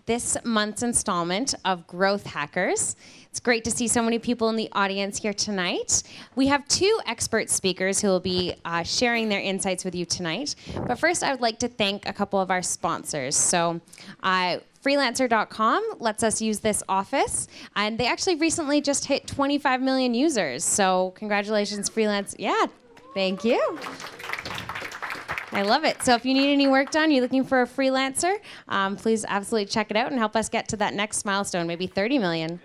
this month's installment of Growth Hackers. It's great to see so many people in the audience here tonight. We have two expert speakers who will be sharing their insights with you tonight. But first, I would like to thank a couple of our sponsors. So, freelancer.com lets us use this office, and they actually recently just hit 25 million users. So, congratulations, Freelance. Yeah, thank you. I love it. So if you need any work done, you're looking for a freelancer, please absolutely check it out and help us get to that next milestone, maybe 30 million.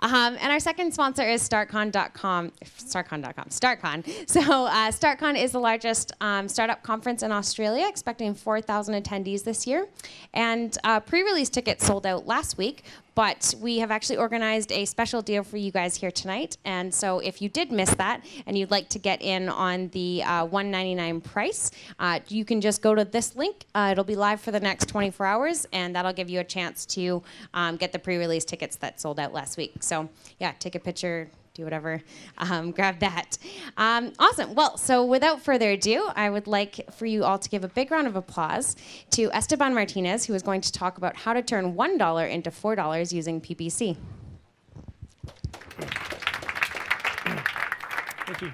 And our second sponsor is StartCon.com. StartCon. So StartCon is the largest startup conference in Australia, expecting 4,000 attendees this year. And pre-release tickets sold out last week, but we have actually organized a special deal for you guys here tonight. And so if you did miss that and you'd like to get in on the $199 price, you can just go to this link. It'll be live for the next 24 hours, and that'll give you a chance to get the pre-release tickets that sold out last week. So yeah, take a picture, do whatever, grab that. Awesome. Well, so without further ado, I would like for you all to give a big round of applause to Esteban Martinez, who is going to talk about how to turn $1 into $4 using PPC. Thank you.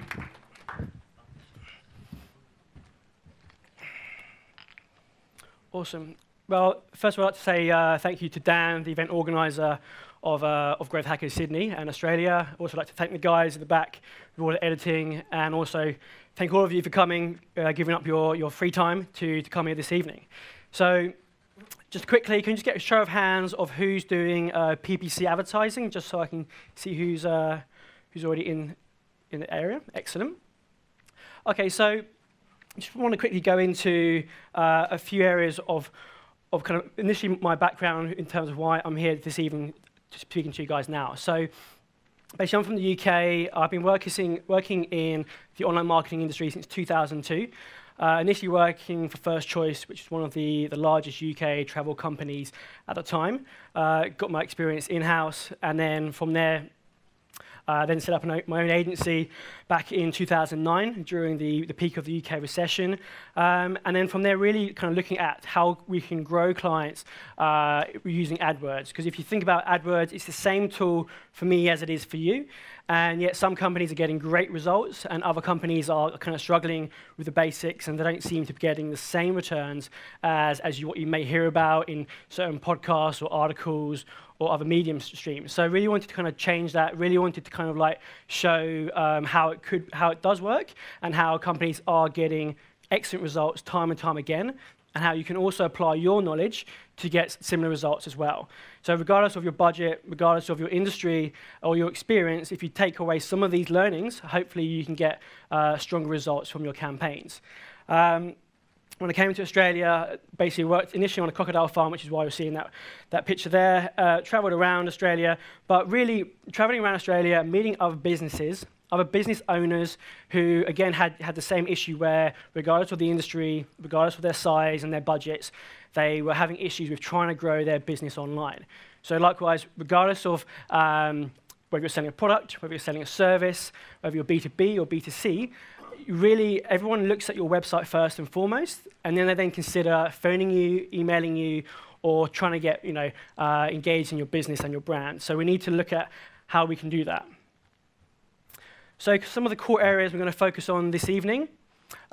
Awesome. Well, first of all, I'd like to say thank you to Dan, the event organizer of Growth Hackers Sydney and Australia. I'd also like to thank the guys at the back with all the editing, and also thank all of you for coming, giving up your free time to come here this evening. So just quickly, can you just get a show of hands of who's doing PPC advertising, just so I can see who's already in the area? Excellent. Okay, so I just want to quickly go into a few areas of kind of initially my background in terms of why I'm here this evening speaking to you guys now. So basically, I'm from the UK. I've been working in the online marketing industry since 2002. Initially working for First Choice, which is one of the largest UK travel companies at the time. Got my experience in-house, and then from there, then set up my own agency back in 2009 during the peak of the UK recession. And then from there, really kind of looking at how we can grow clients using AdWords. Because if you think about AdWords, it's the same tool for me as it is for you. And yet some companies are getting great results, and other companies are kind of struggling with the basics, and they don't seem to be getting the same returns as what you may hear about in certain podcasts or articles or other medium streams. So I really wanted to kind of change that, really wanted to kind of like show how it does work, and how companies are getting excellent results time and time again, and how you can also apply your knowledge to get similar results as well. So regardless of your budget, regardless of your industry or your experience, if you take away some of these learnings, hopefully you can get stronger results from your campaigns. When I came to Australia, basically worked initially on a crocodile farm, which is why you're seeing that picture there. Traveled around Australia, but really traveling around Australia, meeting other businesses, other business owners who, again, had the same issue where, regardless of the industry, regardless of their size and their budgets, they were having issues with trying to grow their business online. So likewise, regardless of whether you're selling a product, whether you're selling a service, whether you're B2B or B2C, really, everyone looks at your website first and foremost, and then they then consider phoning you, emailing you, or trying to get engaged in your business and your brand. So we need to look at how we can do that. So some of the core areas we're going to focus on this evening,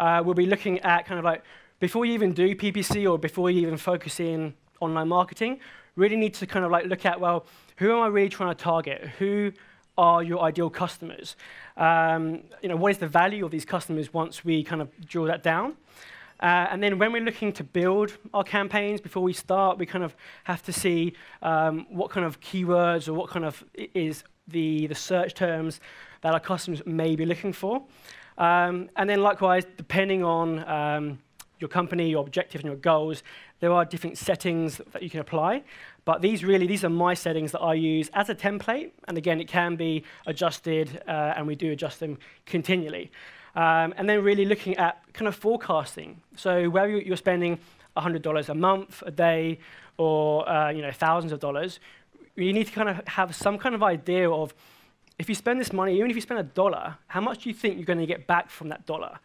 we'll be looking at kind of like, before you even do PPC or before you even focus in online marketing, really need to kind of like look at, well, who am I really trying to target? Who are your ideal customers? What is the value of these customers once we kind of draw that down? And then when we're looking to build our campaigns, before we start, we kind of have to see what kind of keywords or what kind of is the search terms that our customers may be looking for. And then likewise, depending on your company, your objectives, and your goals, there are different settings that you can apply. But these are my settings that I use as a template. And again, it can be adjusted, and we do adjust them continually. And then really looking at kind of forecasting. So whether you're spending $100 a month, a day, or thousands of dollars, you need to kind of have some kind of idea of, if you spend this money, even if you spend $1, how much do you think you're going to get back from that dollar?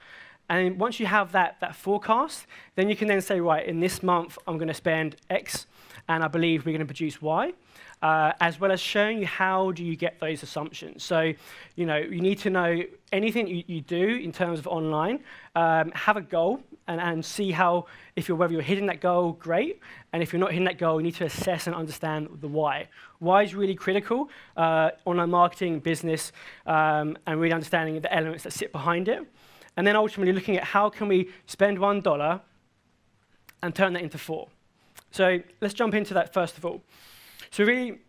And once you have that forecast, then you can then say, right, in this month, I'm going to spend X, and I believe we're going to produce Y, as well as showing you how do you get those assumptions. So, you need to know anything you do in terms of online, have a goal, and see how, whether you're hitting that goal, great, and if you're not hitting that goal, you need to assess and understand the why. Why is really critical, online marketing, business, and really understanding the elements that sit behind it. And then ultimately looking at how can we spend $1 and turn that into 4. So let's jump into that first of all. So really,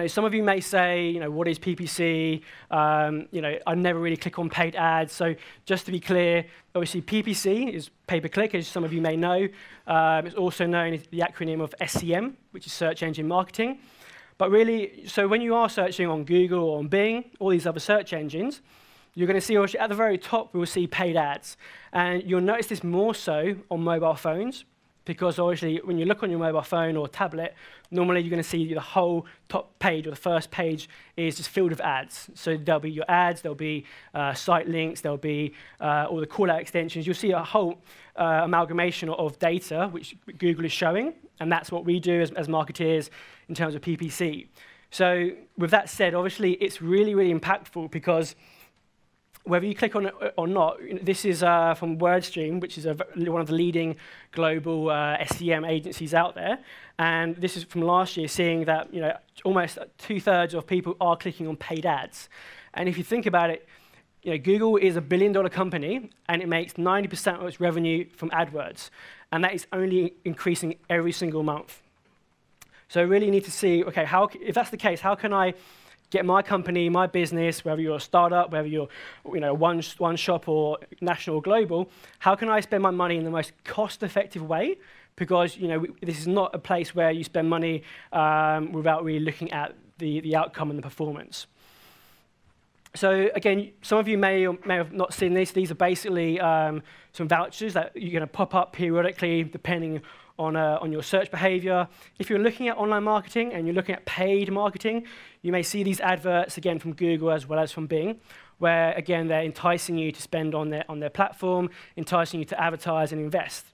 some of you may say, what is PPC? I never really click on paid ads. So just to be clear, obviously PPC is pay-per-click, as some of you may know. It's also known as the acronym of SEM, which is search engine marketing. But really, so when you are searching on Google or on Bing, all these other search engines, you're going to see at the very top, we will see paid ads. And you'll notice this more so on mobile phones, because obviously when you look on your mobile phone or tablet, normally you're going to see the whole top page or the first page is just filled with ads. So there'll be your ads, there'll be site links, there'll be all the call-out extensions. You'll see a whole amalgamation of data which Google is showing, and that's what we do as marketeers in terms of PPC. So with that said, obviously it's really, really impactful, because whether you click on it or not, this is from WordStream, which is one of the leading global SEM agencies out there. And this is from last year, seeing that almost 2/3 of people are clicking on paid ads. And if you think about it, Google is a $1 billion company, and it makes 90% of its revenue from AdWords. And that is only increasing every single month. So really need to see, okay, if that's the case, how can I get my company, my business, whether you're a startup, whether you're one shop or national or global, how can I spend my money in the most cost-effective way? Because this is not a place where you spend money without really looking at the outcome and the performance. So again, some of you may have not seen this. These are basically some vouchers that you're going to pop up periodically depending on your search behavior. If you're looking at online marketing and you're looking at paid marketing, you may see these adverts again from Google as well as from Bing, where again they're enticing you to spend on their platform, enticing you to advertise and invest.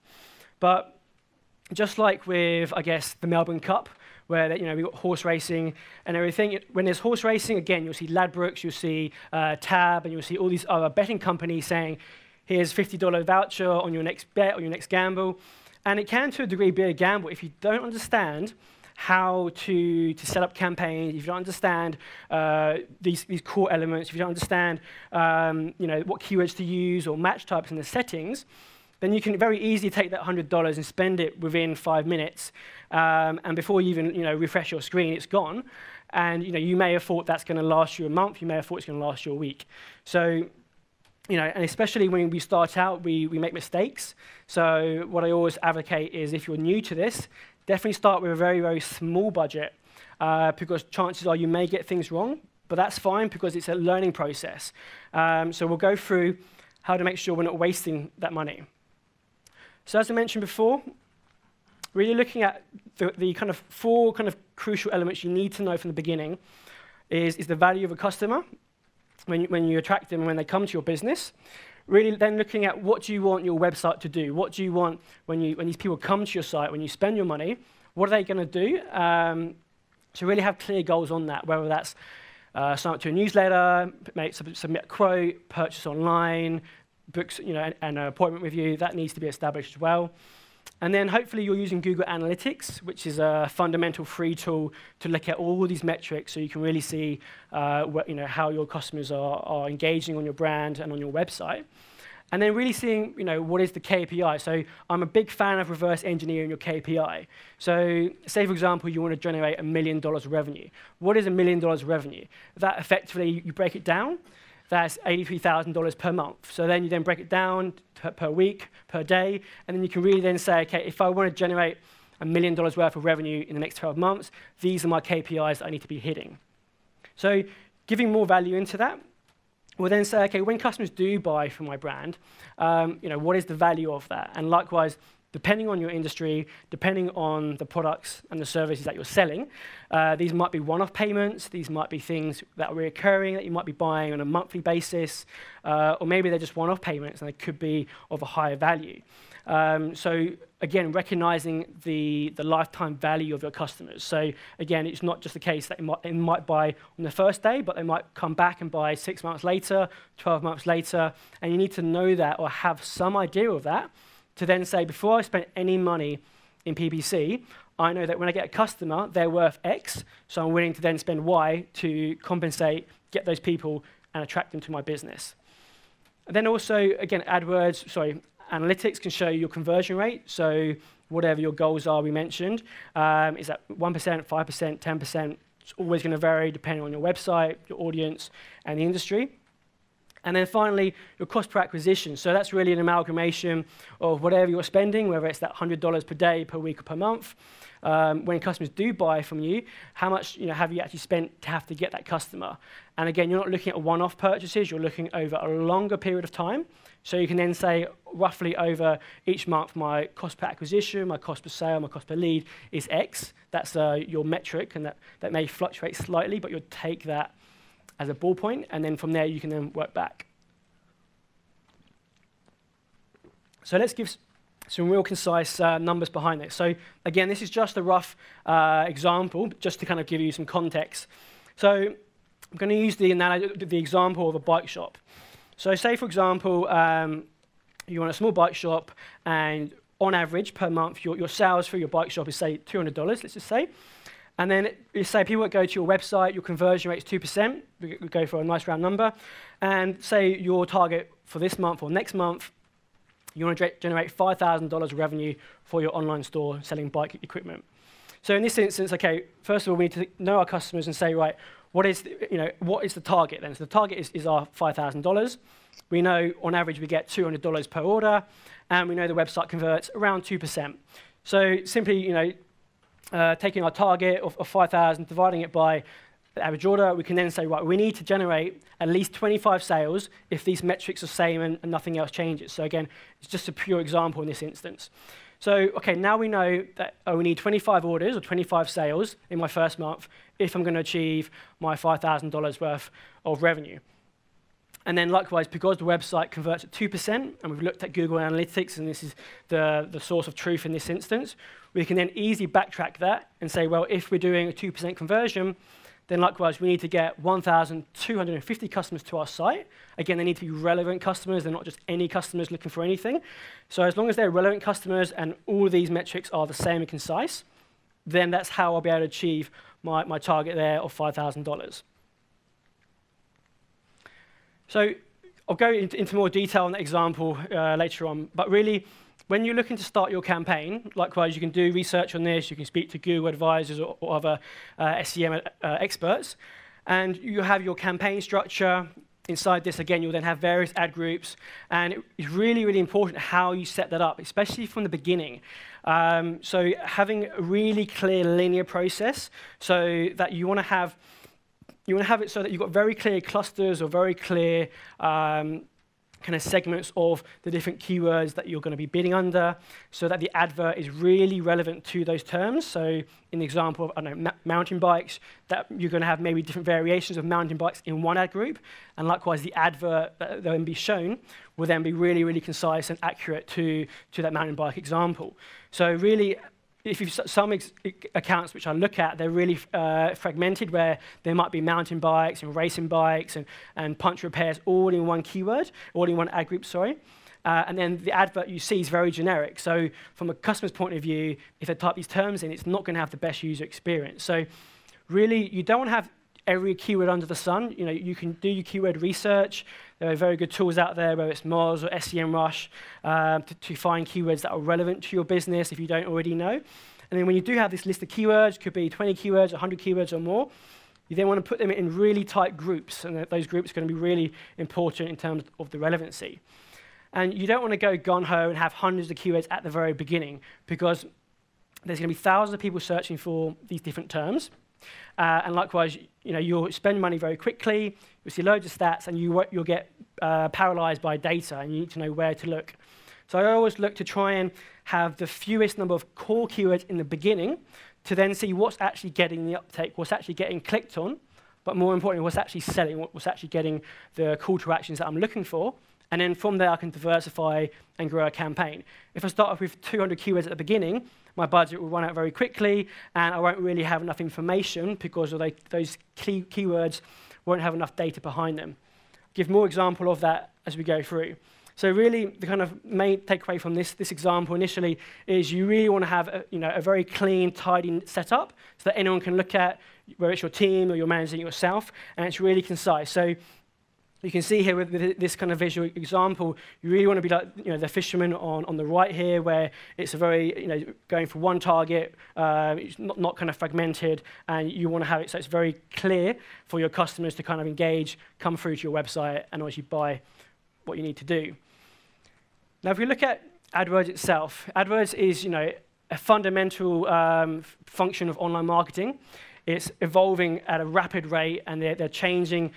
But just like with, I guess, the Melbourne Cup, where we've got horse racing and everything. When there's horse racing, again, you'll see Ladbrokes, you'll see Tab, and you'll see all these other betting companies saying, here's $50 voucher on your next bet or your next gamble. And it can, to a degree, be a gamble if you don't understand how to set up campaigns, if you don't understand these core elements, if you don't understand what keywords to use or match types in the settings, then you can very easily take that $100 and spend it within 5 minutes. And before you even refresh your screen, it's gone. And you may have thought that's going to last you a month. You may have thought it's going to last you a week. So and especially when we start out, we make mistakes. So what I always advocate is, if you're new to this, definitely start with a very, very small budget, because chances are you may get things wrong, but that's fine because it's a learning process. So we'll go through how to make sure we're not wasting that money. So as I mentioned before, really looking at the kind of 4 kind of crucial elements you need to know from the beginning is the value of a customer, when you attract them and when they come to your business. Really then looking at what do you want your website to do? What do you want when these people come to your site, when you spend your money, what are they going to do? So really have clear goals on that, whether that's sign up to a newsletter, submit a quote, purchase online, books, an appointment with you. That needs to be established as well. And then hopefully you're using Google Analytics, which is a fundamental free tool to look at all these metrics so you can really see how your customers are engaging on your brand and on your website. And then really seeing what is the KPI. So I'm a big fan of reverse engineering your KPI. So say, for example, you want to generate $1 million of revenue. What is $1 million of revenue? That effectively, you break it down. That's $83,000 per month. So then you break it down per week, per day, and then you can really then say, okay, if I want to generate $1 million worth of revenue in the next 12 months, these are my KPIs that I need to be hitting. So giving more value into that, we'll then say, okay, when customers do buy from my brand, what is the value of that? And likewise, depending on your industry, depending on the products and the services that you're selling, these might be one-off payments, these might be things that are recurring that you might be buying on a monthly basis, or maybe they're just one-off payments and they could be of a higher value. So again, recognizing the lifetime value of your customers. So again, it's not just the case that they might buy on the first day, but they might come back and buy 6 months later, 12 months later, and you need to know that or have some idea of that to then say, before I spend any money in PPC, I know that when I get a customer, they're worth X, so I'm willing to then spend Y to compensate, get those people, and attract them to my business. And then also, again, analytics can show your conversion rate, so whatever your goals are we mentioned. Is that 1%, 5%, 10%? It's always going to vary depending on your website, your audience, and the industry. And then finally, your cost per acquisition. So that's really an amalgamation of whatever you're spending, whether it's that $100 per day, per week, or per month. When customers do buy from you, how much have you actually spent to have to get that customer? And again, you're not looking at one-off purchases, you're looking over a longer period of time. So you can then say, roughly over each month, my cost per acquisition, my cost per sale, my cost per lead is X. That's your metric, and that may fluctuate slightly, but you'll take that as a ballpoint, and then from there you can then work back. So let's give some real concise numbers behind this. So again, this is just a rough example, just to kind of give you some context. So I'm going to use the example of a bike shop. So say, for example, you want a small bike shop, and on average per month, your sales for your bike shop is, say, $200, let's just say. And then you say people go to your website, your conversion rate is 2%. We go for a nice round number. And say your target for this month or next month, you want to generate $5,000 of revenue for your online store selling bike equipment. So in this instance, okay, first of all, we need to know our customers and say, right, what is the target then? So the target is our $5,000. We know on average we get $200 per order, and we know the website converts around 2%. So simply, taking our target of 5,000, dividing it by the average order, we can then say, right, we need to generate at least 25 sales if these metrics are the same and nothing else changes. So again, it's just a pure example in this instance. So, okay, now we know that we need 25 orders or 25 sales in my first month if I'm going to achieve my $5,000 worth of revenue. And then likewise, because the website converts at 2%, and we've looked at Google Analytics, and this is the source of truth in this instance, we can then easily backtrack that and say, well, if we're doing a 2% conversion, then likewise, we need to get 1,250 customers to our site. Again, they need to be relevant customers. They're not just any customers looking for anything. So as long as they're relevant customers and all these metrics are the same and concise, then that's how I'll be able to achieve my target there of $5,000. So I'll go into more detail on that example later on. But really, when you're looking to start your campaign, likewise, you can do research on this. You can speak to Google advisors or other SEM experts. And you have your campaign structure. Inside this, again, you'll then have various ad groups. And it's really, really important how you set that up, especially from the beginning. So having a really clear linear process so that you want to have it so that you've got very clear clusters or very clear kind of segments of the different keywords that you're going to be bidding under, so that the advert is really relevant to those terms. So in the example of, I don't know, mountain bikes, that you're going to have maybe different variations of mountain bikes in one ad group, and likewise the advert that will then be shown will then be really, really concise and accurate to that mountain bike example. So really, if you've some accounts which I look at, they're really fragmented, where there might be mountain bikes and racing bikes and punch repairs all in one keyword, all in one ad group, sorry. And then the advert you see is very generic. So from a customer's point of view, if they type these terms in, it's not going to have the best user experience. So really, you don't want to have every keyword under the sun. You can do your keyword research. There are very good tools out there, whether it's Moz or SEMrush, to find keywords that are relevant to your business if you don't already know. And then when you do have this list of keywords, could be 20 keywords, 100 keywords or more, you then want to put them in really tight groups, and those groups are going to be really important in terms of the relevancy. And you don't want to go gung-ho and have hundreds of keywords at the very beginning, because there's going to be thousands of people searching for these different terms. And likewise, you'll spend money very quickly, you'll see loads of stats, and you'll get paralyzed by data, and you need to know where to look. So I always look to try and have the fewest number of core keywords in the beginning to then see what's actually getting the uptake, what's actually getting clicked on, but more importantly, what's actually selling, what's actually getting the call to actions that I'm looking for. And then from there, I can diversify and grow a campaign. If I start off with 200 keywords at the beginning, my budget will run out very quickly, and I won't really have enough information because of those keywords won't have enough data behind them. Give more example of that as we go through. So really, the kind of main takeaway from this example initially is you really want to have a very clean, tidy setup so that anyone can look at, whether it's your team or you're managing it yourself, and it's really concise. So you can see here with this kind of visual example, you really want to be like the fisherman on the right here, where it's a very going for one target, it's not kind of fragmented, and you want to have it so it's very clear for your customers to kind of engage, come through to your website, and actually buy what you need to do. Now, if we look at AdWords itself, AdWords is a fundamental function of online marketing. It's evolving at a rapid rate, and they're changing,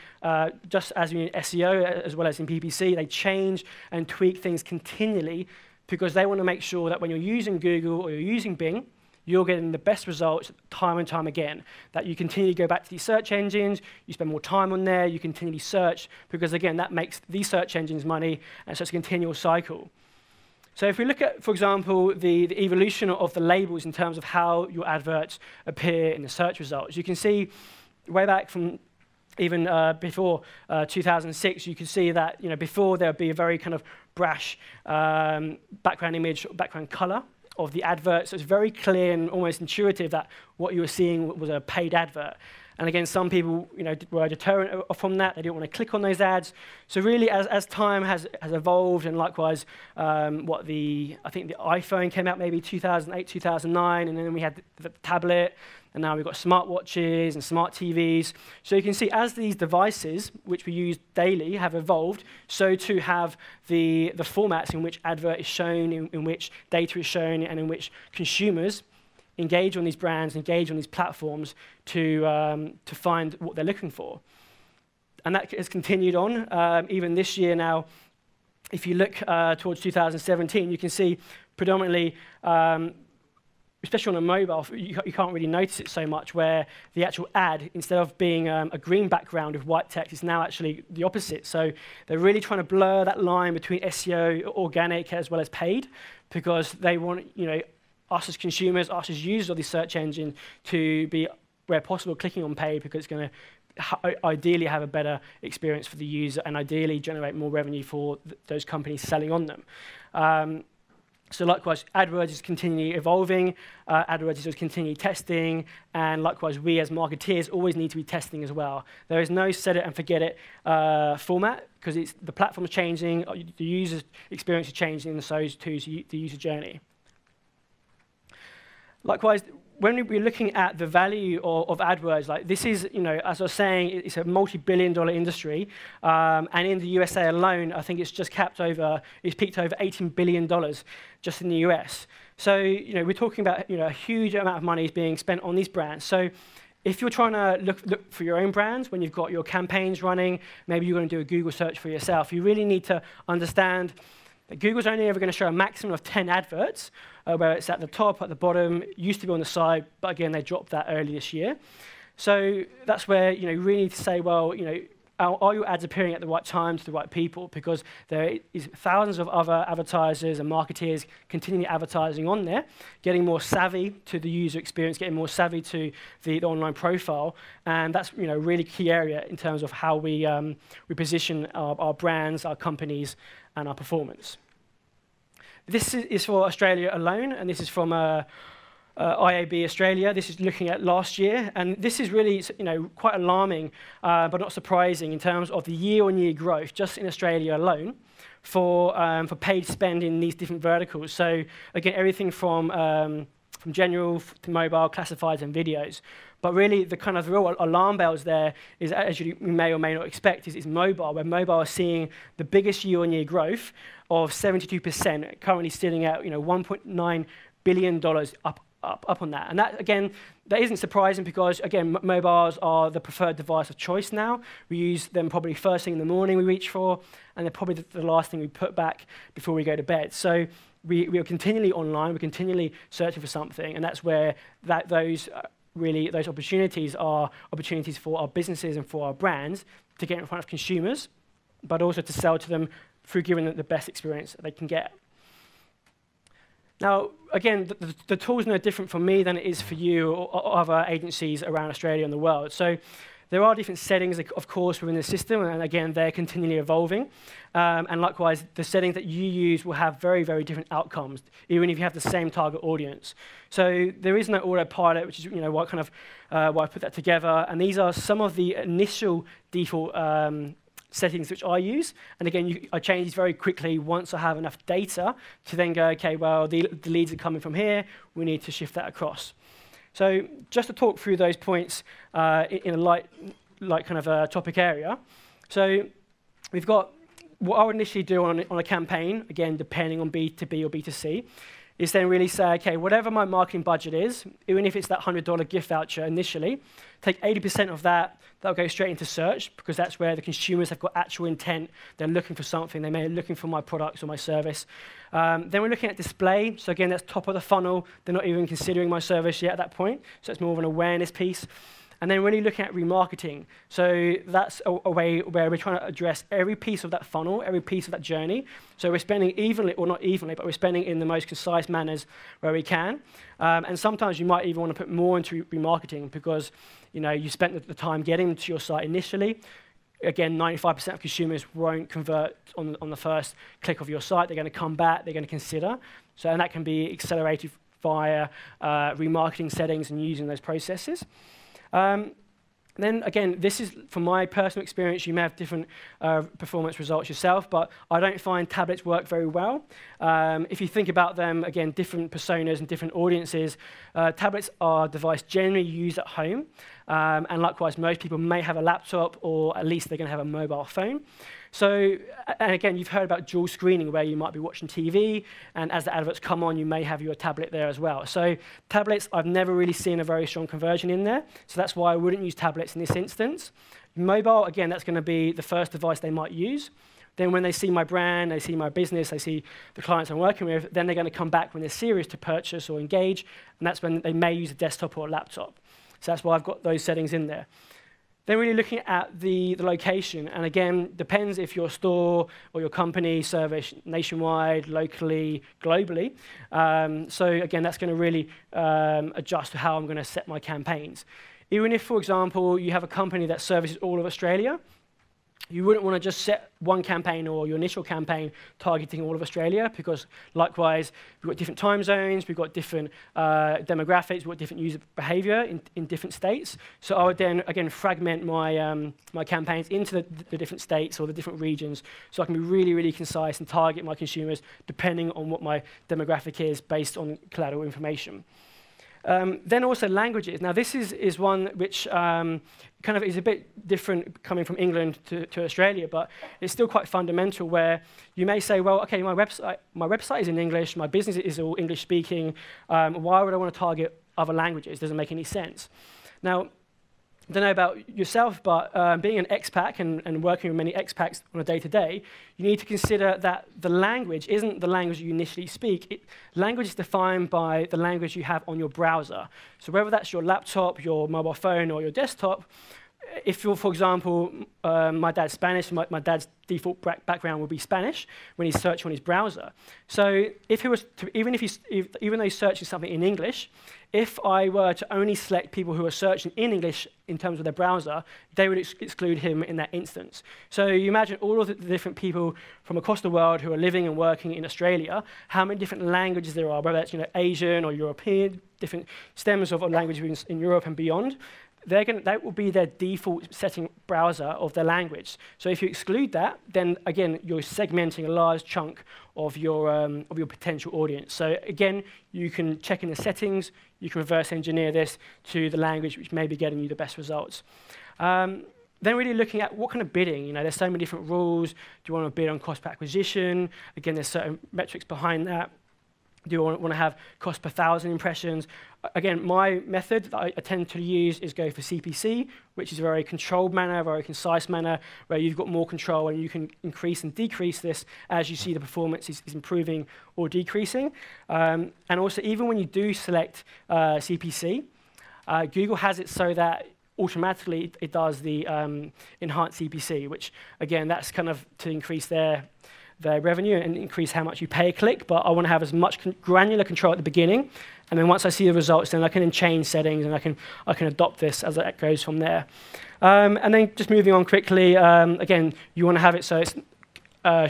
just as in SEO as well as in PPC. They change and tweak things continually because they want to make sure that when you're using Google or you're using Bing, you're getting the best results time and time again, that you continue to go back to these search engines, you spend more time on there, you continually search, because again, that makes these search engines money, and so it's a continual cycle. So if we look at, for example, the evolution of the labels in terms of how your adverts appear in the search results, you can see way back from even before 2006, you can see that before there would be a very kind of brash background image, background color of the advert. So it's very clear and almost intuitive that what you were seeing was a paid advert. And again, some people were deterrent from that. They didn't want to click on those ads. So really, as time has evolved, and likewise, I think the iPhone came out maybe 2008, 2009, and then we had the tablet, and now we've got smartwatches and smart TVs. So you can see as these devices, which we use daily, have evolved, so too have the formats in which advert is shown, in which data is shown, and in which consumers engage on these brands, engage on these platforms to find what they're looking for. And that has continued on. Even this year now, if you look towards 2017, you can see predominantly, especially on a mobile, you can't really notice it so much, where the actual ad, instead of being a green background with white text, is now actually the opposite. So they're really trying to blur that line between SEO, organic, as well as paid, because they want, us as consumers, us as users of the search engine to be, where possible, clicking on paid, because it's going to ideally have a better experience for the user and ideally generate more revenue for those companies selling on them. So likewise, AdWords is continually evolving, AdWords is continually testing, and likewise, we as marketeers always need to be testing as well. There is no set it and forget it format, because the platform's changing, the user experience is changing, and so too is the user journey. Likewise, when we're looking at the value of AdWords, like this is, as I was saying, it's a multi-billion-dollar industry, and in the USA alone, I think it's peaked over $18 billion just in the US. So, we're talking about, a huge amount of money is being spent on these brands. So, if you're trying to look for your own brands, when you've got your campaigns running, maybe you're going to do a Google search for yourself, you really need to understand that Google's only ever going to show a maximum of 10 adverts, where it's at the top, at the bottom, used to be on the side, but again, they dropped that early this year. So that's where you really need to say, well, are your ads appearing at the right time to the right people? Because there is thousands of other advertisers and marketeers continually advertising on there, getting more savvy to the user experience, getting more savvy to the online profile, and that's a really key area in terms of how we position our brands, our companies, and our performance. This is for Australia alone, and this is from IAB Australia. This is looking at last year, and this is really quite alarming, but not surprising in terms of the year-on-year growth just in Australia alone for paid spend in these different verticals. So again, everything from general to mobile, classifieds, and videos. But really, the kind of real alarm bells there is, as you may or may not expect, is mobile, where mobile is seeing the biggest year-on-year growth of 72%, currently sitting at $1.9 billion, up up on that. And that, again, that isn't surprising because, again, mobiles are the preferred device of choice now. We use them probably first thing in the morning we reach for, and they're probably the last thing we put back before we go to bed. So we are continually online, we're continually searching for something, and that's where those opportunities are opportunities for our businesses and for our brands to get in front of consumers, but also to sell to them through giving them the best experience that they can get. Now, again, the tool is no different for me than it is for you or other agencies around Australia and the world. So there are different settings, of course, within the system, and again, they're continually evolving. And likewise, the settings that you use will have very, very different outcomes, even if you have the same target audience. So there is no autopilot, which is why I put that together. And these are some of the initial default settings which I use. And again, I change these very quickly once I have enough data to then go, okay, well, the leads are coming from here. We need to shift that across. So just to talk through those points in a light kind of a topic area. So we've got what I would initially do on a campaign, again, depending on B2B or B2C, is then really say, okay, whatever my marketing budget is, even if it's that $100 gift voucher initially, take 80% of that, that'll go straight into search, because that's where the consumers have got actual intent. They're looking for something. They may be looking for my products or my service. Then we're looking at display. So again, that's top of the funnel. They're not even considering my service yet at that point. So it's more of an awareness piece. And then really looking at remarketing. So that's a way where we're trying to address every piece of that funnel, every piece of that journey. So we're spending evenly, or not evenly, but we're spending in the most concise manners where we can. And sometimes you might even want to put more into remarketing because you spent the time getting to your site initially. Again, 95% of consumers won't convert on the first click of your site. They're going to come back. They're going to consider. So, and that can be accelerated via remarketing settings and using those processes. Then again, this is from my personal experience. You may have different performance results yourself, but I don't find tablets work very well. If you think about them, again, different personas and different audiences, tablets are a device generally used at home. And likewise, most people may have a laptop, or at least they're going to have a mobile phone. So, and again, you've heard about dual screening, where you might be watching TV, and as the adverts come on, you may have your tablet there as well. So tablets, I've never really seen a very strong conversion in there, so that's why I wouldn't use tablets in this instance. Mobile, again, that's going to be the first device they might use. Then when they see my brand, they see my business, they see the clients I'm working with, then they're going to come back when they're serious to purchase or engage, and that's when they may use a desktop or a laptop. So that's why I've got those settings in there. Then really looking at the location, and again, depends if your store or your company service nationwide, locally, globally. So again, that's going to really adjust to how I'm going to set my campaigns. Even if, for example, you have a company that services all of Australia, you wouldn't want to just set one campaign or your initial campaign targeting all of Australia, because likewise, we've got different time zones, we've got different demographics, we've got different user behavior in different states. So I would then, again, fragment my, my campaigns into the different states or the different regions, so I can be really, really concise and target my consumers depending on what my demographic is based on collateral information. Then also languages. Now this is one which kind of is a bit different coming from England to Australia, but it's still quite fundamental, where you may say, well, okay, my website is in English, my business is all English speaking, why would I want to target other languages? Doesn't make any sense. Now, I don't know about yourself, but being an expat and working with many expats on a day-to-day, you need to consider that the language isn't the language you initially speak. Language is defined by the language you have on your browser. So whether that's your laptop, your mobile phone, or your desktop, if you're, for example, my dad's Spanish, my dad's default background will be Spanish when he's searching on his browser. So if he was to, even though he's searching something in English, if I were to only select people who are searching in English in terms of their browser, they would exclude him in that instance. So you imagine all of the different people from across the world who are living and working in Australia, how many different languages there are, whether that's Asian or European, different stems of languages in Europe and beyond. That will be their default setting browser of their language. So if you exclude that, then again, you're segmenting a large chunk of your potential audience. So again, you can check in the settings, you can reverse engineer this to the language which may be getting you the best results. Then really looking at what kind of bidding. There's so many different rules. Do you want to bid on cost per acquisition? Again, there's certain metrics behind that. Do I want to have cost per 1,000 impressions? Again, my method that I tend to use is go for CPC, which is a very controlled manner, a very concise manner, where you've got more control and you can increase and decrease this as you see the performance is improving or decreasing. And also, even when you do select CPC, Google has it so that automatically it does the enhanced CPC, which, again, that's kind of to increase their revenue and increase how much you pay a click, but I want to have as much granular control at the beginning, and then once I see the results, then I can then change settings and I can adopt this as it goes from there. And then just moving on quickly, again, you want to have it so it's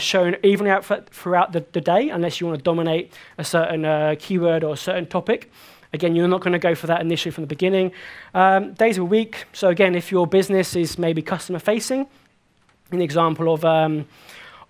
shown evenly out throughout the day, unless you want to dominate a certain keyword or a certain topic. Again, you're not going to go for that initially from the beginning. Days of a week, so again, if your business is maybe customer-facing, an example of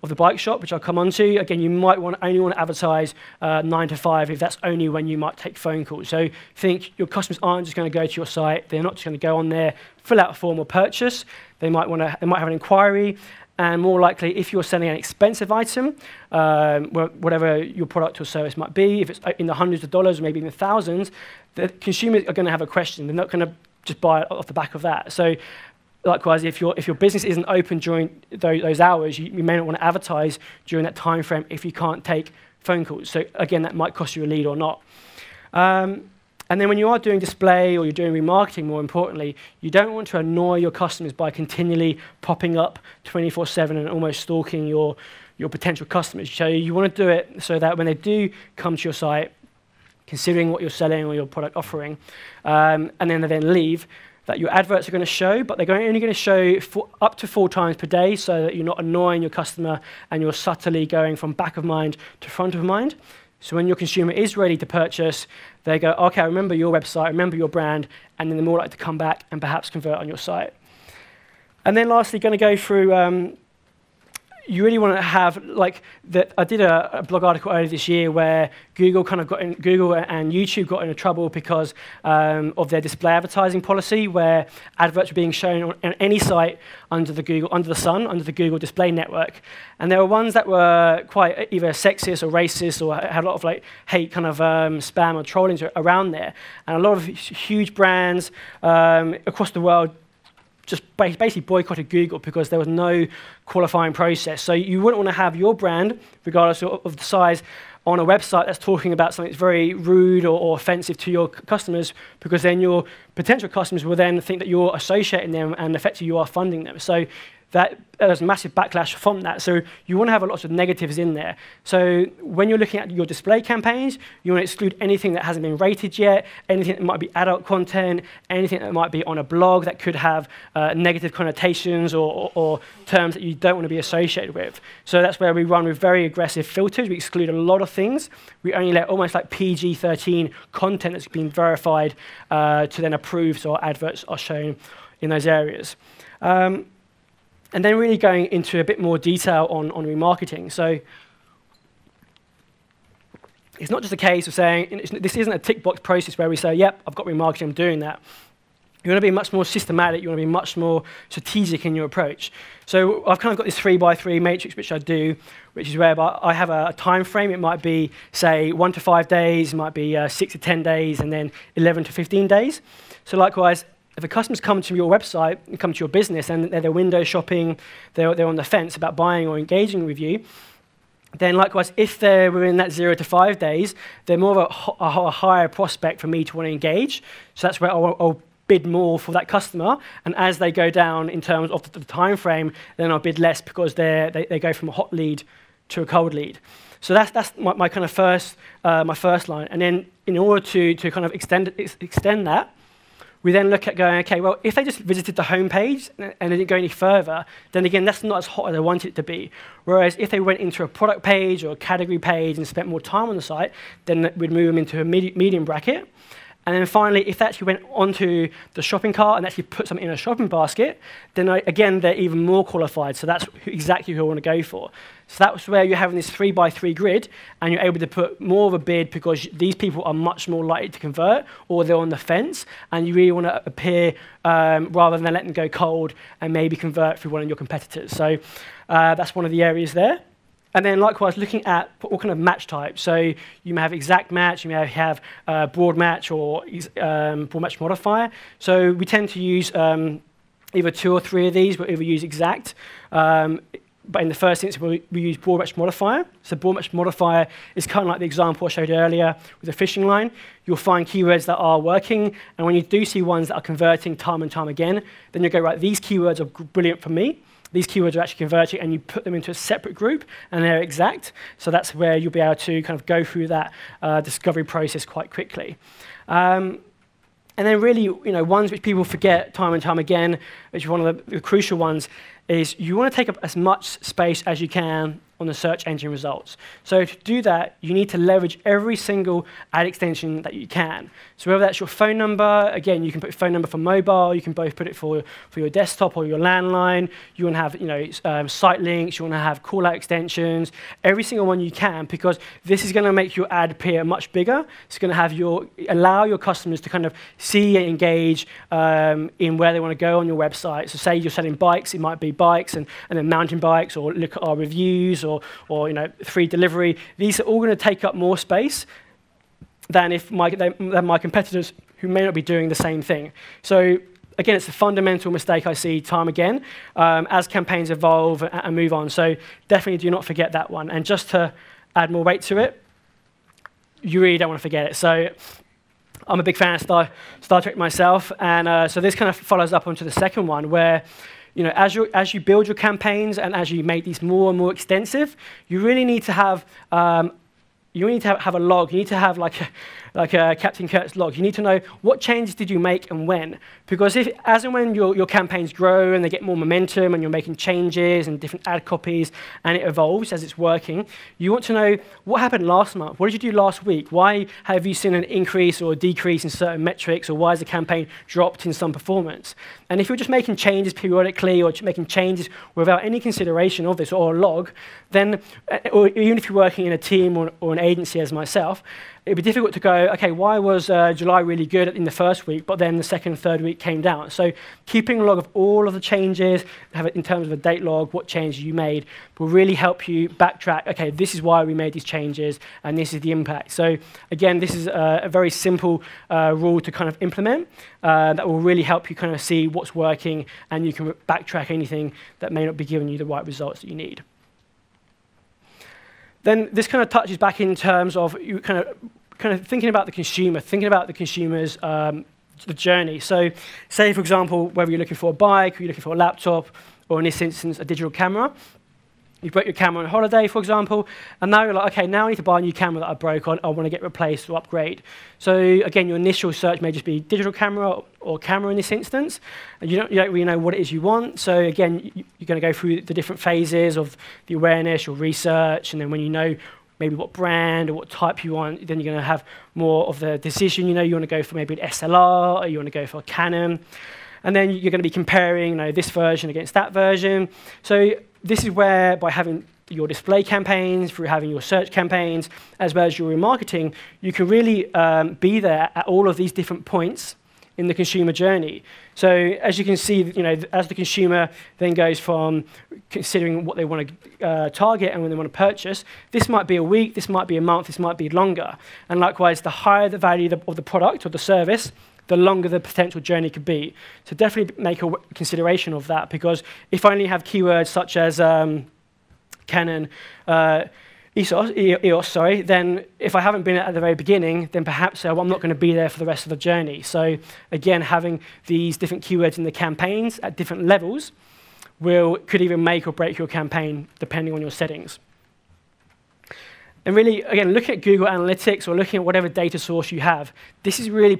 the bike shop, which I'll come on to. Again, you might only want to advertise 9 to 5 if that's only when you might take phone calls. So think your customers aren't just going to go to your site. They're not just going to go on there, fill out a form or purchase. They might have an inquiry. And more likely, if you're selling an expensive item, whatever your product or service might be, if it's in the hundreds of dollars or maybe in the thousands, the consumers are going to have a question. They're not going to just buy it off the back of that. So likewise, if your business isn't open during those hours, you may not want to advertise during that time frame if you can't take phone calls. So again, that might cost you a lead or not. And then when you are doing display or you're doing remarketing, more importantly, you don't want to annoy your customers by continually popping up 24/7 and almost stalking your potential customers. So you want to do it so that when they do come to your site, considering what you're selling or your product offering, and then they then leave, that your adverts are going to show, but they're only going to show up to 4 times per day so that you're not annoying your customer and you're subtly going from back of mind to front of mind. So when your consumer is ready to purchase, they go, okay, I remember your website, I remember your brand, and then they're more likely to come back and perhaps convert on your site. And then lastly, going to go through, you really want to have, like, I did a blog article earlier this year where Google and YouTube got into trouble because of their display advertising policy, where adverts were being shown on any site under the Google Display Network. And there were ones that were quite either sexist or racist or had a lot of like hate kind of spam or trolling around there. And a lot of huge brands across the world just basically boycotted Google because there was no qualifying process. So you wouldn't want to have your brand, regardless of the size, on a website that's talking about something that's very rude or offensive to your customers, because then your potential customers will then think that you're associating them and effectively you are funding them. So there's a massive backlash from that. So you want to have a lot of negatives in there. So when you're looking at your display campaigns, you want to exclude anything that hasn't been rated yet, anything that might be adult content, anything that might be on a blog that could have negative connotations or terms that you don't want to be associated with. So that's where we run with very aggressive filters. We exclude a lot of things. We only let almost like PG-13 content that's been verified to then approve, so our adverts are shown in those areas. And then really going into a bit more detail on remarketing. So it's not just a case of saying, this isn't a tick box process where we say, yep, I've got remarketing, I'm doing that. You want to be much more systematic, you want to be much more strategic in your approach. So I've kind of got this 3x3 matrix, which I do, which is where I have a time frame. It might be, say, 1 to 5 days, it might be 6 to 10 days, and then 11 to 15 days. So likewise, if a customer's come to your website and come to your business and they're window shopping, they're on the fence about buying or engaging with you, then likewise, if they're within that 0 to 5 days, they're more of a higher prospect for me to want to engage. So that's where I'll bid more for that customer. And as they go down in terms of the time frame, then I'll bid less because they go from a hot lead to a cold lead. So that's my kind of first line. And then in order to kind of extend that, we then look at going, okay, well, if they just visited the homepage and they didn't go any further, then again, that's not as hot as I want it to be. Whereas if they went into a product page or a category page and spent more time on the site, then we'd move them into a medium bracket. And then finally, if they actually went onto the shopping cart and actually put something in a shopping basket, then again, they're even more qualified. So that's exactly who I want to go for. So that's where you're having this 3x3 grid, and you're able to put more of a bid because these people are much more likely to convert, or they're on the fence, and you really want to appear rather than let them go cold and maybe convert through one of your competitors. So that's one of the areas there. And then likewise, looking at what kind of match type. So you may have exact match, you may have broad match or broad match modifier. So we tend to use either 2 or 3 of these, but either use exact. But in the first instance, we use broad match modifier. So broad match modifier is kind of like the example I showed earlier with the fishing line. You'll find keywords that are working, and when you do see ones that are converting time and time again, then you go, right, these keywords are brilliant for me. These keywords are actually converting, and you put them into a separate group, and they're exact. So that's where you'll be able to kind of go through that discovery process quite quickly. And then really, ones which people forget time and time again, which is one of the crucial ones, is you want to take up as much space as you can on the search engine results. So to do that, you need to leverage every single ad extension that you can. So whether that's your phone number, again, you can put your phone number for mobile, you can both put it for your desktop or your landline, you want to have site links, you want to have call-out extensions, every single one you can, because this is going to make your ad appear much bigger. It's going to allow your customers to kind of see and engage in where they want to go on your website. So say you're selling bikes, it might be bikes and then mountain bikes, or look at our reviews, or free delivery. These are all going to take up more space than my competitors who may not be doing the same thing. So again, it's a fundamental mistake I see time again as campaigns evolve and move on. So definitely do not forget that one. And just to add more weight to it, you really don't want to forget it. So I'm a big fan of Star Trek myself, and so this kind of follows up onto the second one, where as you build your campaigns and as you make these more and more extensive, you really need to have a log. You need to have like a Captain Kirk's log. You need to know what changes did you make and when. Because as and when your campaigns grow and they get more momentum and you're making changes and different ad copies and it evolves as it's working, you want to know what happened last month. What did you do last week? Why have you seen an increase or a decrease in certain metrics, or why has the campaign dropped in some performance? And if you're just making changes periodically or making changes without any consideration of this or a log, then, or even if you're working in a team or an agency as myself, it'd be difficult to go, okay, why was July really good in the first week, but then the second and third week came down? So keeping a log of all of the changes, have it in terms of a date log, what changes you made, will really help you backtrack, okay, this is why we made these changes, and this is the impact. So again, this is a very simple rule to kind of implement that will really help you kind of see what's working, and you can backtrack anything that may not be giving you the right results that you need. Then this kind of touches back in terms of you kind of thinking about the consumer, thinking about the consumer's the journey. So say, for example, whether you're looking for a bike, or you're looking for a laptop, or in this instance, a digital camera. You broke your camera on holiday, for example, and now you're like, okay, now I need to buy a new camera that I broke, I want to get replaced or upgrade. So again, your initial search may just be digital camera or camera in this instance, and you don't really know what it is you want. So again, you're going to go through the different phases of the awareness, your research, and then when you know maybe what brand or what type you want, then you're going to have more of the decision. You want to go for maybe an SLR, or you want to go for a Canon. And then you're going to be comparing this version against that version. So this is where, by having your display campaigns, through having your search campaigns, as well as your remarketing, you can really be there at all of these different points in the consumer journey. So as you can see, as the consumer then goes from considering what they want to target and when they want to purchase, this might be a week, this might be a month, this might be longer. And likewise, the higher the value of the product or the service, the longer the potential journey could be. So definitely make a consideration of that, because if I only have keywords such as Canon, EOS, then if I haven't been at the very beginning, then perhaps I'm not going to be there for the rest of the journey. So again, having these different keywords in the campaigns at different levels could even make or break your campaign depending on your settings. And really, again, looking at Google Analytics or looking at whatever data source you have, this is really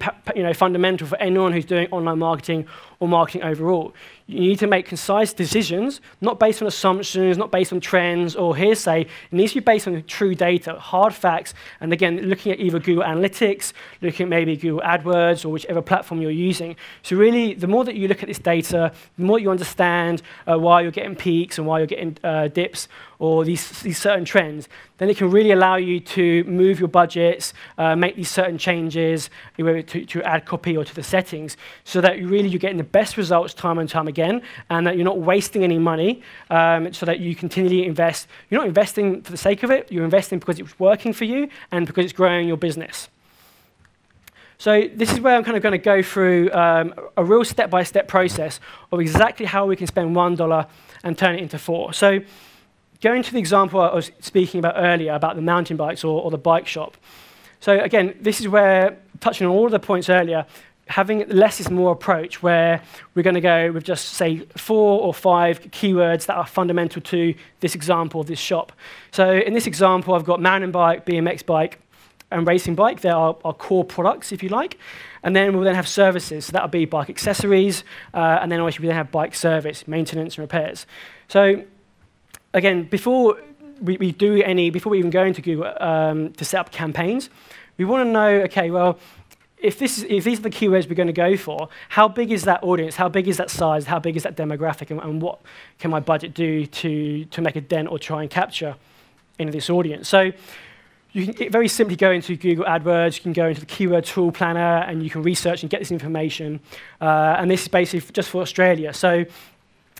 fundamental for anyone who's doing online marketing or marketing overall. You need to make concise decisions, not based on assumptions, not based on trends or hearsay. It needs to be based on true data, hard facts, and again, looking at either Google Analytics, looking at maybe Google AdWords or whichever platform you're using. So really, the more that you look at this data, the more you understand why you're getting peaks and why you're getting dips or these certain trends, then it can really allow you to move your budgets, make these certain changes, whether to ad copy or to the settings, so that you're getting the best results time and time again. again, and that you're not wasting any money, so that you continually invest. You're not investing for the sake of it, you're investing because it's working for you and because it's growing your business. So this is where I'm kind of going to go through a real step-by-step process of exactly how we can spend $1 and turn it into 4. So going to the example I was speaking about earlier about the mountain bikes or the bike shop. So again, this is where, touching on all of the points earlier, having less is more approach, where we're going to go with just, say, 4 or 5 keywords that are fundamental to this example of this shop. So in this example, I've got mountain bike, BMX bike, and racing bike. They're our core products, if you like. And then we'll then have services. So that'll be bike accessories, and then obviously we then have bike service, maintenance, and repairs. So again, before we even go into Google to set up campaigns, we want to know, okay, well, if these are the keywords we're going to go for, how big is that audience? How big is that size? How big is that demographic? And what can my budget do to make a dent or try and capture into this audience? So you can very simply go into Google AdWords, you can go into the keyword tool planner, and you can research and get this information. And this is basically just for Australia. So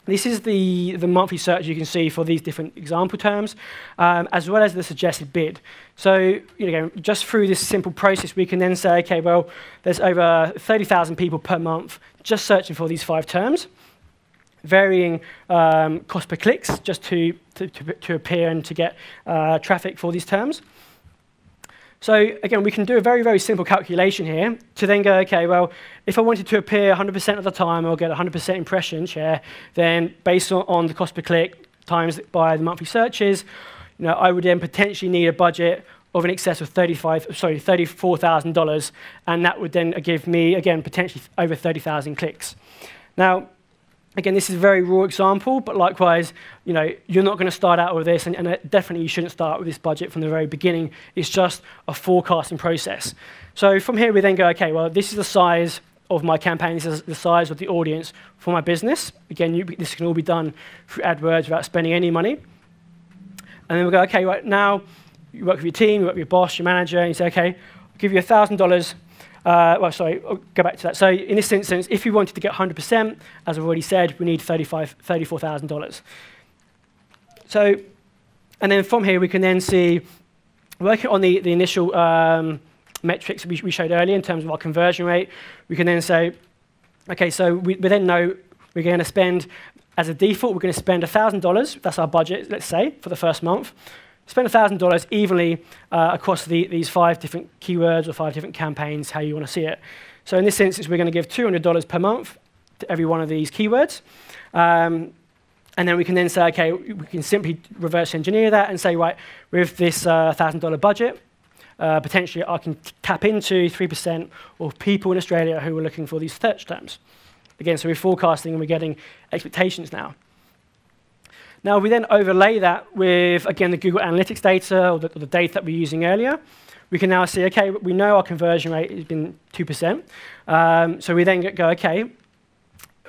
this is the monthly search you can see for these different example terms, as well as the suggested bid. So just through this simple process, we can then say, okay, well, there's over 30,000 people per month just searching for these 5 terms, varying cost per clicks just to appear and to get traffic for these terms. So again, we can do a very, very simple calculation here to then go, okay, well, if I wanted to appear 100% of the time or get 100% impression share, then based on the cost per click times by the monthly searches, I would then potentially need a budget of in excess of $34,000, and that would then give me, again, potentially over 30,000 clicks. Now, again, this is a very raw example, but likewise, you're not going to start out with this, and definitely you shouldn't start with this budget from the very beginning. It's just a forecasting process. So from here, we then go, okay, well, this is the size of my campaign. This is the size of the audience for my business. Again, this can all be done through AdWords without spending any money. And then we'll go, okay, right, now you work with your team, you work with your boss, your manager, and you say, okay, I'll give you $1,000. Well, sorry, I'll go back to that. So in this instance, if you wanted to get 100%, as I've already said, we need $34,000. So, and then from here, we can then see, working on the initial metrics we showed earlier in terms of our conversion rate, we can then say, okay, so we then know we're going to spend, as a default, we're going to spend $1,000. That's our budget, let's say, for the first month. Spend $1,000 evenly across these 5 different keywords or 5 different campaigns, how you want to see it. So in this instance, we're going to give $200 per month to every one of these keywords. And then we can then say, okay, we can simply reverse engineer that and say, right, with this $1,000 budget, potentially I can tap into 3% of people in Australia who are looking for these search terms. Again, so we're forecasting and we're getting expectations now. Now, we then overlay that with, again, the Google Analytics data or the data that we were using earlier. We can now see, okay, we know our conversion rate has been 2%. So we then go, okay,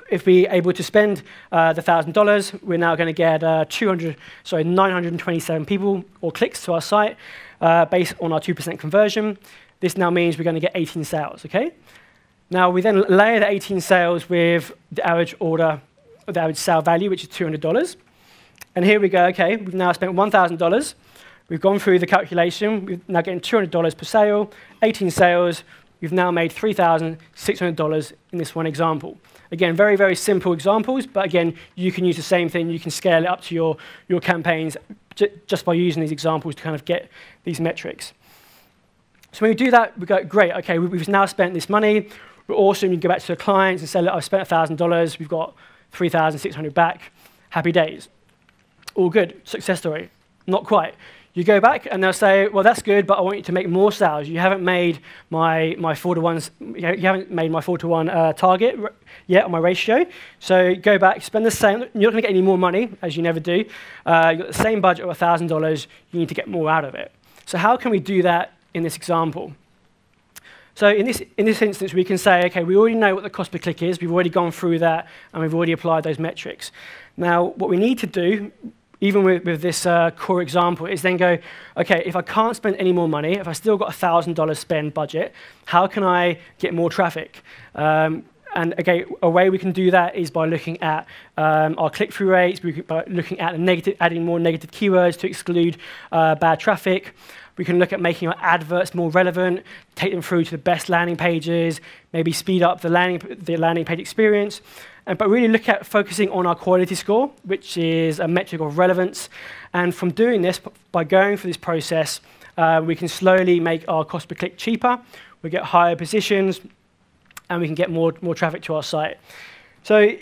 if we're able to spend the $1,000, we're now going to get 927 people or clicks to our site based on our 2% conversion. This now means we're going to get 18 sales, okay? Now, we then layer the 18 sales with the average order, the average sale value, which is $200. And here we go, okay, we've now spent $1,000. We've gone through the calculation. We're now getting $200 per sale, 18 sales. We've now made $3,600 in this one example. Again, very, very simple examples, but again, you can use the same thing. You can scale it up to your campaigns just by using these examples to kind of get these metrics. So when we do that, we go, great, okay, we've now spent this money. We're awesome. You can go back to the clients and say, look, I've spent $1,000. We've got $3,600 back. Happy days. All good, success story. Not quite. You go back and they'll say, well, that's good, but I want you to make more sales. You haven't made my 4-to-1, you haven't made my 4-to-1 target yet on my ratio. So go back, spend the same. You're not going to get any more money, as you never do. You've got the same budget of $1,000. You need to get more out of it. So how can we do that in this example? So in this instance, we can say, okay, we already know what the cost per click is. We've already gone through that, and we've already applied those metrics. Now, what we need to do, even with this core example, is then go, okay, if I can't spend any more money, if I still got $1,000 spend budget, how can I get more traffic? And again, a way we can do that is by looking at our click-through rates, by looking at adding more negative keywords to exclude bad traffic. We can look at making our adverts more relevant, take them through to the best landing pages, maybe speed up the landing page experience, but really look at focusing on our quality score, which is a metric of relevance. And from doing this, by going through this process, we can slowly make our cost per click cheaper, we get higher positions, and we can get more traffic to our site. So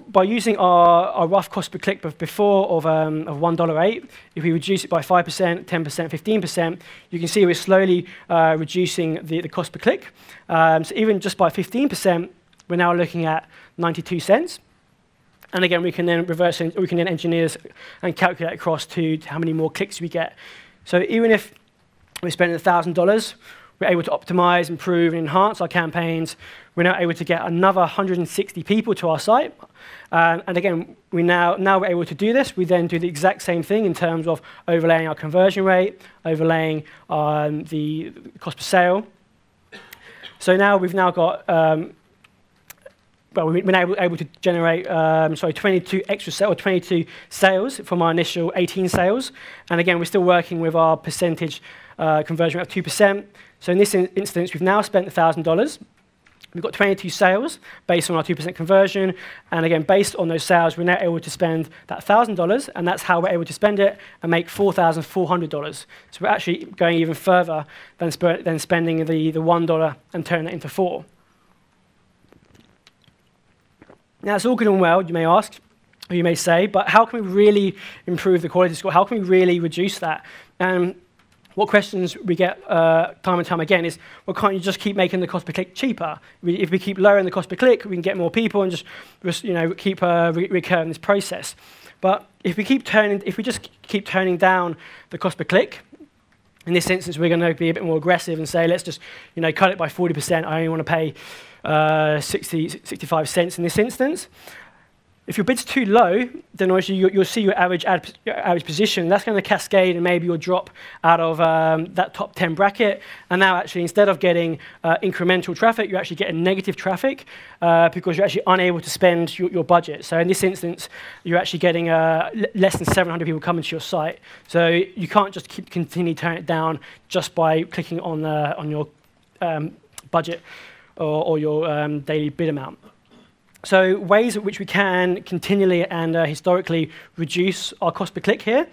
by using our rough cost per click before of $1.08, if we reduce it by 5%, 10%, 15%, you can see we're slowly reducing the cost per click. So even just by 15%, we're now looking at 92 cents. And again, we can then engineer this and calculate across to how many more clicks we get. So even if we spend $1,000, we're able to optimize, improve, and enhance our campaigns. We're now able to get another 160 people to our site. And again, now we're able to do this. We then do the exact same thing in terms of overlaying our conversion rate, overlaying the cost per sale. So now we've now got, we've been able to generate 22 sales from our initial 18 sales. And again, we're still working with our percentage conversion rate of 2%. So in this instance, we've now spent $1,000. We've got 22 sales based on our 2% conversion. And again, based on those sales, we're now able to spend that $1,000, and that's how we're able to spend it and make $4,400. So we're actually going even further than spending the $1 and turning it into $4. Now, it's all good and well, you may ask, or you may say, but how can we really improve the quality score? How can we really reduce that? What questions we get time and time again is, well, can't you just keep making the cost per click cheaper? If we keep lowering the cost per click, we can get more people and just keep recurring this process. But if we just keep turning down the cost per click, in this instance, we're going to be a bit more aggressive and say, let's just cut it by 40%. I only want to pay 65 cents in this instance. If your bid's too low, then obviously you'll see your average position. That's going to cascade, and maybe you'll drop out of that top 10 bracket. And now actually, instead of getting incremental traffic, you're actually getting negative traffic because you're actually unable to spend your budget. So in this instance, you're actually getting less than 700 people coming to your site. So you can't just continue turning it down just by clicking on your budget or your daily bid amount. So ways in which we can continually and historically reduce our cost per click here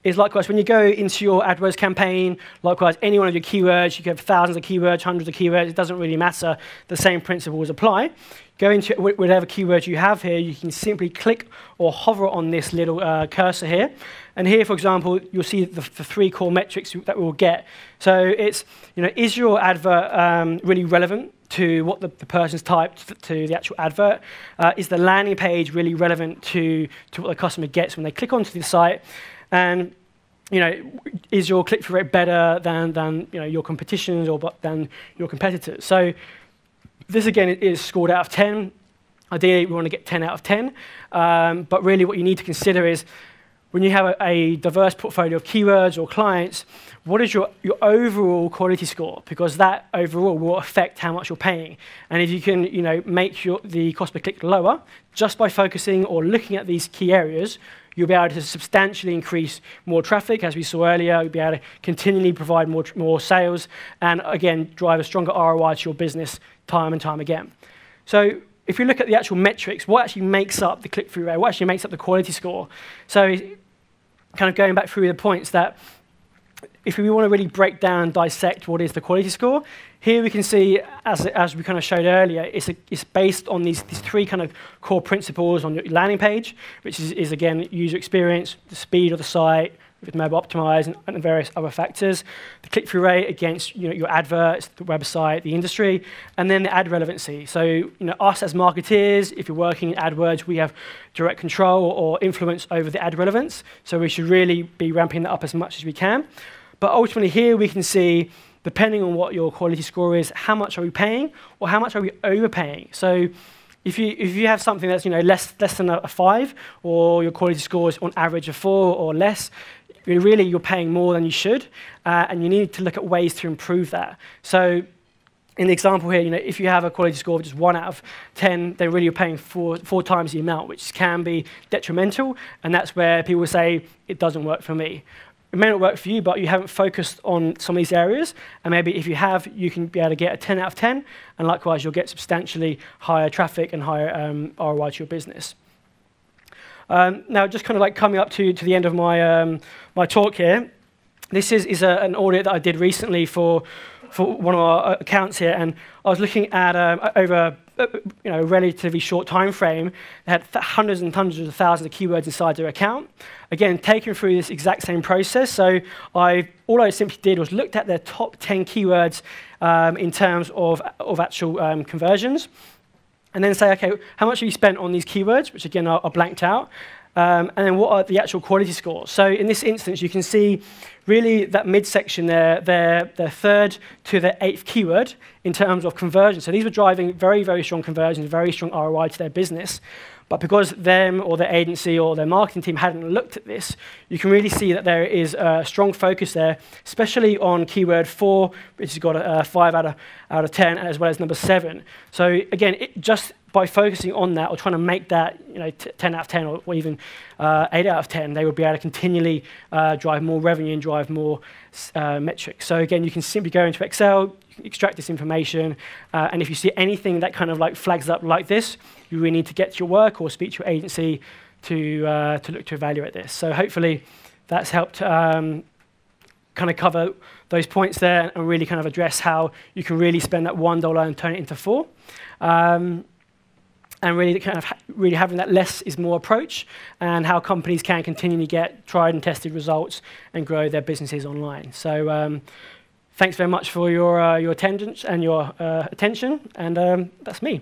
is likewise when you go into your AdWords campaign, likewise any one of your keywords, you can have thousands of keywords, hundreds of keywords, it doesn't really matter, the same principles apply. Go into whatever keyword you have here, you can simply click or hover on this little cursor here. And here, for example, you'll see the three core metrics that we'll get. So it's, is your advert really relevant to what the person's typed to the actual advert? Is the landing page really relevant to what the customer gets when they click onto the site? And is your click-through rate better than your competitions or than your competitors? So this again is scored out of 10. Ideally, we want to get 10 out of 10. But really, what you need to consider is when you have a diverse portfolio of keywords or clients, what is your overall quality score? Because that overall will affect how much you're paying. And if you can make the cost per click lower, just by focusing or looking at these key areas, you'll be able to substantially increase more traffic, as we saw earlier. You'll be able to continually provide more sales, and again, drive a stronger ROI to your business time and time again. So if you look at the actual metrics, what actually makes up the click-through rate? What actually makes up the quality score? So kind of going back through the points that if we want to really break down and dissect what is the quality score, here we can see, as we kind of showed earlier, it's based on these three kind of core principles on your landing page, which is again, user experience, the speed of the site, with mobile optimized and various other factors, the click-through rate against your adverts, the website, the industry, and then the ad relevancy. So us as marketeers, if you're working in AdWords, we have direct control or influence over the ad relevance, so we should really be ramping that up as much as we can. But ultimately here we can see, depending on what your quality score is, how much are we paying or how much are we overpaying? So if you have something that's less than a 5, or your quality score is on average a 4 or less, you're paying more than you should, and you need to look at ways to improve that. So in the example here, if you have a quality score of just 1 out of 10, then really you're paying four times the amount, which can be detrimental, and that's where people say, it doesn't work for me. It may not work for you, but you haven't focused on some of these areas, and maybe if you have, you can be able to get a 10 out of 10, and likewise, you'll get substantially higher traffic and higher ROI to your business. Now, just kind of like coming up to the end of my, my talk here, this is an audit that I did recently for one of our accounts here, and I was looking at over a relatively short time frame. They had hundreds and hundreds of thousands of keywords inside their account. Again, taken through this exact same process. So all I simply did was looked at their top 10 keywords in terms of actual conversions, and then say, okay, how much have you spent on these keywords, which again are blanked out, and then what are the actual quality scores. So in this instance, you can see really that midsection there, their third to their 8th keyword in terms of conversion. So these were driving very, very strong conversions, very strong ROI to their business. But because them or their agency or their marketing team hadn't looked at this, you can really see that there is a strong focus there, especially on keyword 4, which has got a 5 out of 10, as well as number 7. So again, just by focusing on that or trying to make that 10 out of 10 or even 8 out of 10, they would be able to continually drive more revenue and drive more metrics. So again, you can simply go into Excel, extract this information, and if you see anything that kind of like flags up like this, you really need to get to your work or speak to your agency to look to evaluate this. So hopefully that's helped kind of cover those points there and really kind of address how you can really spend that $1 and turn it into 4. And really kind of really having that less is more approach, and how companies can continually get tried and tested results and grow their businesses online. So thanks very much for your attendance and your attention, and that's me.